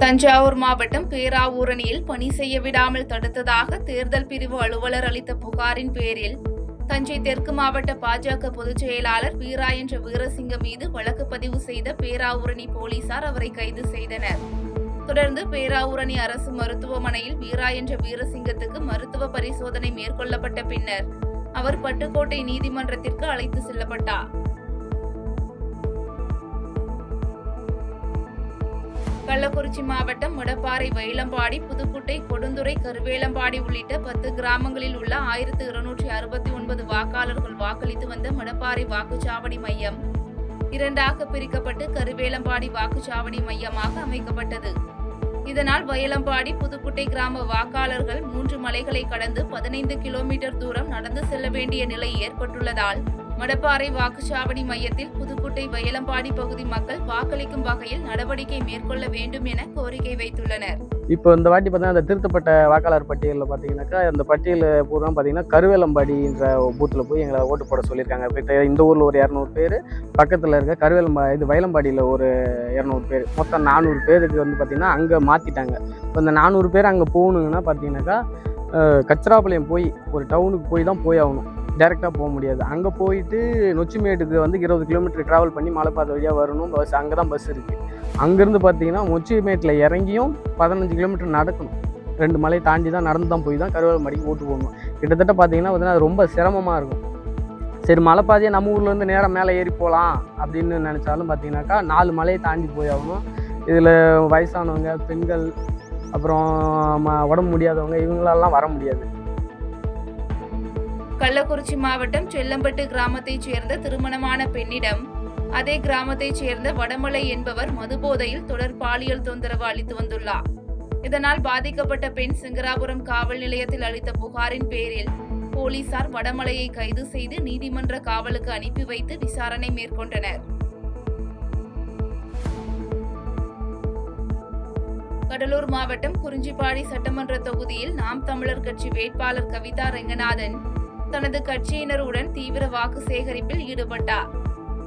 தஞ்சாவூர் மாவட்டம் பேராவூரணியில் பணி செய்ய விடாமல் தடுத்ததாக தேர்தல் பிரிவு அலுவலர் அளித்த புகாரின் பேரில் தஞ்சை தெற்கு மாவட்ட பாஜக பொதுச் செயலாளர் வீரா என்ற வீரசிங்கம் மீது வழக்கு பதிவு செய்த பேராவூரணி போலீசார் அவரை கைது செய்தனர். தொடர்ந்து பேராவூரணி அரசு மருத்துவமனையில் வீரா என்ற வீரசிங்கத்துக்கு மருத்துவ பரிசோதனை மேற்கொள்ளப்பட்ட பின்னர் அவர் பட்டுக்கோட்டை நீதிமன்றத்திற்கு அழைத்து செல்லப்பட்டார். கள்ளக்குறிச்சி மாவட்டம் மடப்பாறை, வைலம்பாடி, புதுக்குட்டை, கொடுந்துறை, கருவேலம்பாடி உள்ளிட்ட 10 கிராமங்களில் உள்ள 1269 வாக்காளர்கள் வாக்களித்து வந்த மடப்பாறை வாக்குச்சாவடி மையம் 2ஆக பிரிக்கப்பட்டு கருவேலம்பாடி வாக்குச்சாவடி மையமாக அமைக்கப்பட்டது. இதனால் வைலம்பாடி, புதுக்குட்டை கிராம வாக்காளர்கள் 3 மலைகளை கடந்து 15 கிலோமீட்டர் தூரம் நடந்து செல்ல வேண்டிய நிலை ஏற்பட்டுள்ளதால் மடப்பாறை வாக்குச்சாவடி மையத்தில் புதுக்குட்டை, வைலம்பாடி பகுதி மக்கள் வாக்களிக்கும் வகையில் நடவடிக்கை மேற்கொள்ள வேண்டும் என கோரிக்கை வைத்துள்ளனர். இப்போ இந்த வாட்டி பார்த்தீங்கன்னா அந்த திருத்தப்பட்ட வாக்காளர் பட்டியலில் பார்த்தீங்கன்னாக்கா அந்த பட்டியல் பூரா பார்த்தீங்கன்னா கருவேலம்பாடின்ற பூத்தில் போய் எங்களை ஓட்டு போட சொல்லியிருக்காங்க. இப்போ இந்த ஊரில் ஒரு 200 பேர், பக்கத்தில் இருக்க வைலம்பாடியில் ஒரு 200 பேர், மொத்தம் 400 பேருக்கு வந்து பார்த்திங்கன்னா அங்கே மாற்றிட்டாங்க. இப்போ இந்த 400 பேர் அங்கே போகணுங்கன்னா பார்த்தீங்கன்னாக்கா கச்சிராபாளையம் போய் ஒரு டவுனுக்கு போய் தான் போய் ஆகணும், டேரெக்டாக போக முடியாது. அங்கே போயிட்டு நொச்சிமேட்டுக்கு வந்து 20 கிலோமீட்டர் ட்ராவல் பண்ணி மலைப்பாதை வழியாக வரணும். பஸ் அங்கே தான் பஸ் இருக்குது. அங்கேருந்து பார்த்தீங்கன்னா நொச்சிமேட்டில் இறங்கியும் 15 கிலோமீட்டர் நடக்கணும். 2 மலை தாண்டி தான் நடந்து தான் போய் தான் கருவேலம்பாடிக்கு ஓட்டு போடணும். கிட்டத்தட்ட பார்த்தீங்கன்னா அது ரொம்ப சிரமமாக இருக்கும். சரி, மலைப்பாதையை நம்ம ஊர்லேருந்து நேரம் மேலே ஏறி போகலாம் அப்படின்னு நினச்சாலும் பார்த்தீங்கன்னாக்கா 4 மலையை தாண்டி போய் ஆகணும். இதில் வயசானவங்க, பெண்கள், அப்புறம் உடம்பு முடியாதவங்க இவங்களெல்லாம் வர முடியாது. கள்ளக்குறிச்சி மாவட்டம் செல்லம்பட்டு கிராமத்தைச் சேர்ந்த திருமணமான பெண்ணிடம் அதே கிராமத்தைச் சேர்ந்த வடமலை என்பவர் மதுபோதையில் தொடர் பாலியல் தொந்தரவு அளித்து வந்துள்ளார். இதனால் பாதிக்கப்பட்ட பெண் சிங்கராபுரம் காவல் நிலையத்தில் அளித்த புகாரின் பேரில் போலீசார் வடமலையை கைது செய்து நீதிமன்ற காவலுக்கு அனுப்பி வைத்து விசாரணை மேற்கொண்டனர். கடலூர் மாவட்டம் குறிஞ்சிப்பாடி சட்டமன்ற தொகுதியில் நாம் தமிழர் கட்சி வேட்பாளர் கவிதா ரெங்கநாதன் தனது கட்சியினருடன் தீவிர வாக்கு சேகரிப்பில் ஈடுபட்டார்.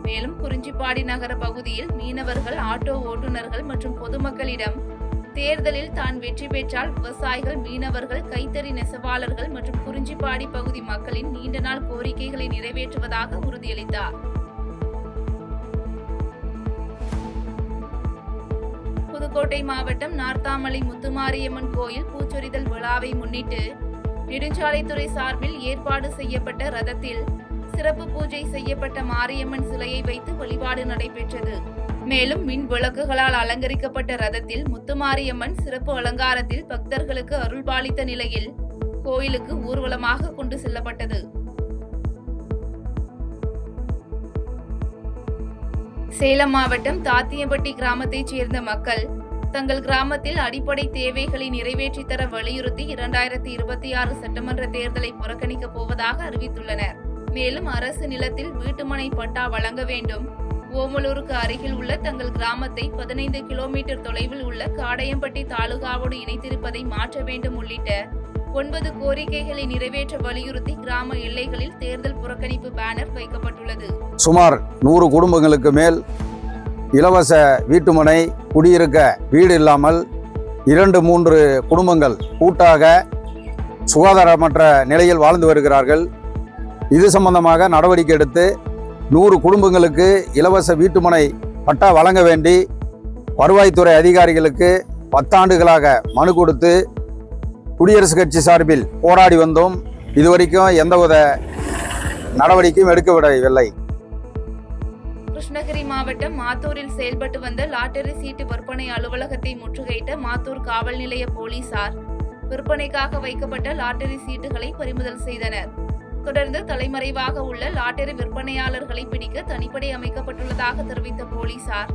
மேலும் குறிஞ்சிப்பாடி நகர பகுதியில் மீனவர்கள், ஆட்டோ ஓட்டுநர்கள் மற்றும் பொதுமக்களிடம் தேர்தலில் தான் வெற்றி பெற்றால் விவசாயிகள், மீனவர்கள், கைத்தறி நெசவாளர்கள் மற்றும் குறிஞ்சிப்பாடி பகுதி மக்களின் நீண்ட நாள் கோரிக்கைகளை நிறைவேற்றுவதாக உறுதியளித்தார். புதுக்கோட்டை மாவட்டம் நார்த்தாமலை முத்துமாரியம்மன் கோயில் பூச்சொரிதல் விழாவை முன்னிட்டு நெடுஞ்சாலைத்துறை சார்பில் ஏற்பாடு செய்யப்பட்ட ரதத்தில் சிறப்பு பூஜை செய்யப்பட்ட மாரியம்மன் சிலையை வைத்து வழிபாடு நடைபெற்றது. மேலும் மின் விளக்குகளால் அலங்கரிக்கப்பட்ட ரதத்தில் முத்துமாரியம்மன் சிறப்பு அலங்காரத்தில் பக்தர்களுக்கு அருள்பாலித்த நிலையில் கோயிலுக்கு ஊர்வலமாக கொண்டு செல்லப்பட்டது. சேலம் மாவட்டம் தாத்தியம்பட்டி கிராமத்தைச் சேர்ந்த மக்கள் தங்கள் கிராமத்தில் அடிப்படை தேவைகளை நிறைவேற்றித் தர வலியுறுத்தி 2026 சட்டமன்ற தேர்தலை புறக்கணிக்கப் போவதாக அறிவித்துள்ளனர். மேலும் அரசு நிலத்தில் வீட்டுமனை பட்டா வழங்க வேண்டும், ஓமலூருக்கு அருகில் உள்ள தங்கள் கிராமத்தை 15 கிலோமீட்டர் தொலைவில் உள்ள காடையம்பட்டி தாலுகாவோடு இணைத்திருப்பதை மாற்ற வேண்டும் உள்ளிட்ட 9 கோரிக்கைகளை நிறைவேற்ற வலியுறுத்தி கிராம எல்லைகளில் தேர்தல் புறக்கணிப்பு பேனர் வைக்கப்பட்டுள்ளது. சுமார் 100 குடும்பங்களுக்கு மேல் இலவச வீட்டுமனை, குடியிருக்க வீடு இல்லாமல் 2-3 குடும்பங்கள் கூட்டாக சுகாதாரமற்ற நிலையில் வாழ்ந்து வருகிறார்கள். இது சம்பந்தமாக நடவடிக்கை எடுத்து 100 குடும்பங்களுக்கு இலவச வீட்டுமனை பட்டா வழங்க வேண்டி வருவாய்த்துறை அதிகாரிகளுக்கு 10 ஆண்டுகளாக மனு கொடுத்து குடியரசுக் கட்சி சார்பில் போராடி வந்தோம். இதுவரைக்கும் எந்தவித நடவடிக்கையும் எடுக்கப்படவில்லை. கிருஷ்ணகிரி மாவட்டம் மாத்தூரில் செயல்பட்டு வந்த லாட்டரி சீட்டு விற்பனை அலுவலகத்தை முற்றுகையிட்ட மாத்தூர் காவல் நிலைய போலீசார் விற்பனைக்காக வைக்கப்பட்ட லாட்டரி சீட்டுகளை பறிமுதல் செய்தனர். தொடர்ந்து தலைமறைவாக உள்ள லாட்டரி விற்பனையாளர்களை பிடிக்க தனிப்படை அமைக்கப்பட்டுள்ளதாக தெரிவித்த போலீசார்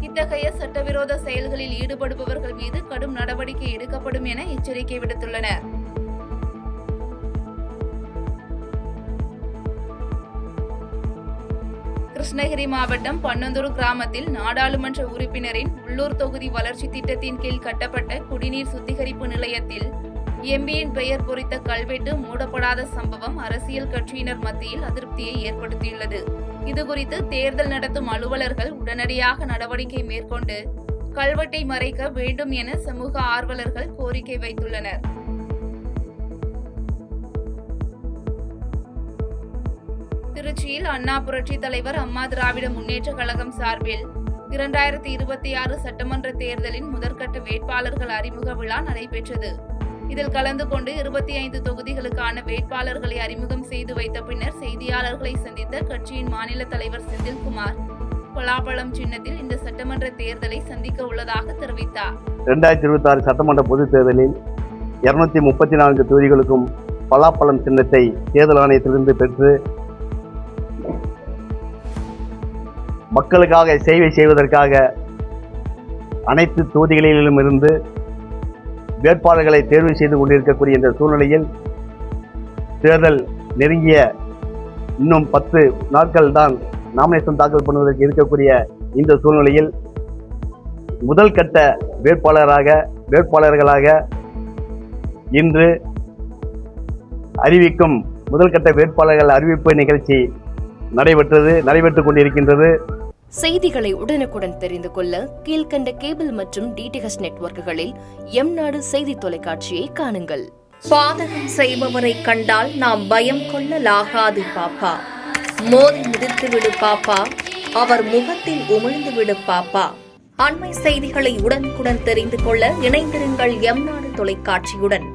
இத்தகைய சட்டவிரோத செயல்களில் ஈடுபடுபவர்கள் மீது கடும் நடவடிக்கை எடுக்கப்படும் என எச்சரிக்கை விடுத்துள்ளனர். கிருஷ்ணகிரி மாவட்டம் பன்னந்தூர் கிராமத்தில் நாடாளுமன்ற உறுப்பினரின் உள்ளூர் தொகுதி வளர்ச்சி திட்டத்தின் கீழ் கட்டப்பட்ட குடிநீர் சுத்திகரிப்பு நிலையத்தில் எம்பியின் பெயர் பொறித்த கல்வெட்டு மூடப்படாத சம்பவம் அரசியல் கட்சியினர் மத்தியில் அதிருப்தியை ஏற்படுத்தியுள்ளது. இதுகுறித்து தேர்தல் நடத்தும் அலுவலர்கள் உடனடியாக நடவடிக்கை மேற்கொண்டு கல்வெட்டை மறைக்க வேண்டும் என சமூக ஆர்வலர்கள் கோரிக்கை வைத்துள்ளனர். திருச்சியில் அண்ணா புரட்சி தலைவர் அம்மா திராவிட முன்னேற்ற கழகம் சார்பில் 2026 சட்டமன்ற தேர்தலின் முதற்கட்ட வேட்பாளர்கள் அறிமுக விழா நடைபெற்றது. இதில் கலந்து கொண்டு 25 தொகுதிகளுக்கான வேட்பாளர்களை அறிமுகம் செய்து வைத்த பின்னர் செய்தியாளர்களை சந்தித்த கட்சியின் மாநில தலைவர் செந்தில்குமார் பலாப்பழம் சின்னத்தில் இந்த சட்டமன்ற தேர்தலை சந்திக்க உள்ளதாக தெரிவித்தார். 2026 சட்டமன்ற பொதுத் தேர்தலில் 234 தொகுதிகளுக்கும் பலாப்பழம் சின்னத்தை தேர்தல் ஆணையத்திலிருந்து பெற்று மக்களுக்காக சேவை செய்வதற்காக அனைத்து தொகுதிகளிலும் இருந்து வேட்பாளர்களை தேர்வு செய்து கொண்டிருக்கக்கூடிய இந்த சூழ்நிலையில் தேர்தல் நெருங்கிய இன்னும் 10 நாட்கள் தான் நாமினேஷன் தாக்கல் பண்ணுவதற்கு இருக்கக்கூடிய இந்த சூழ்நிலையில் முதல் கட்ட வேட்பாளர்களாக இன்று அறிவிக்கும் முதல் கட்ட வேட்பாளர்கள் அறிவிப்பு நிகழ்ச்சி நடைபெற்றுக் கொண்டிருக்கின்றது. செய்திகளை உடனுக்குடன் தெரிந்து கொள்ள கீழ்கண்ட கேபிள் மற்றும் டிடிஹெச் நெட்வொர்க்குகளில் எம்நாடு செய்தி தொலைக்காட்சியை காணுங்கள். பாதகம் செய்பவரை கண்டால் நாம் பயம் கொள்ளலாகாது பாப்பா. மோதி மிதித்து விடு பாப்பா, அவர் முகத்தில் உமிழ்ந்து விடு பாப்பா. அண்மை செய்திகளை உடனுக்குடன் தெரிந்து கொள்ள இணைந்திருங்கள் எம்நாடு தொலைக்காட்சியுடன்.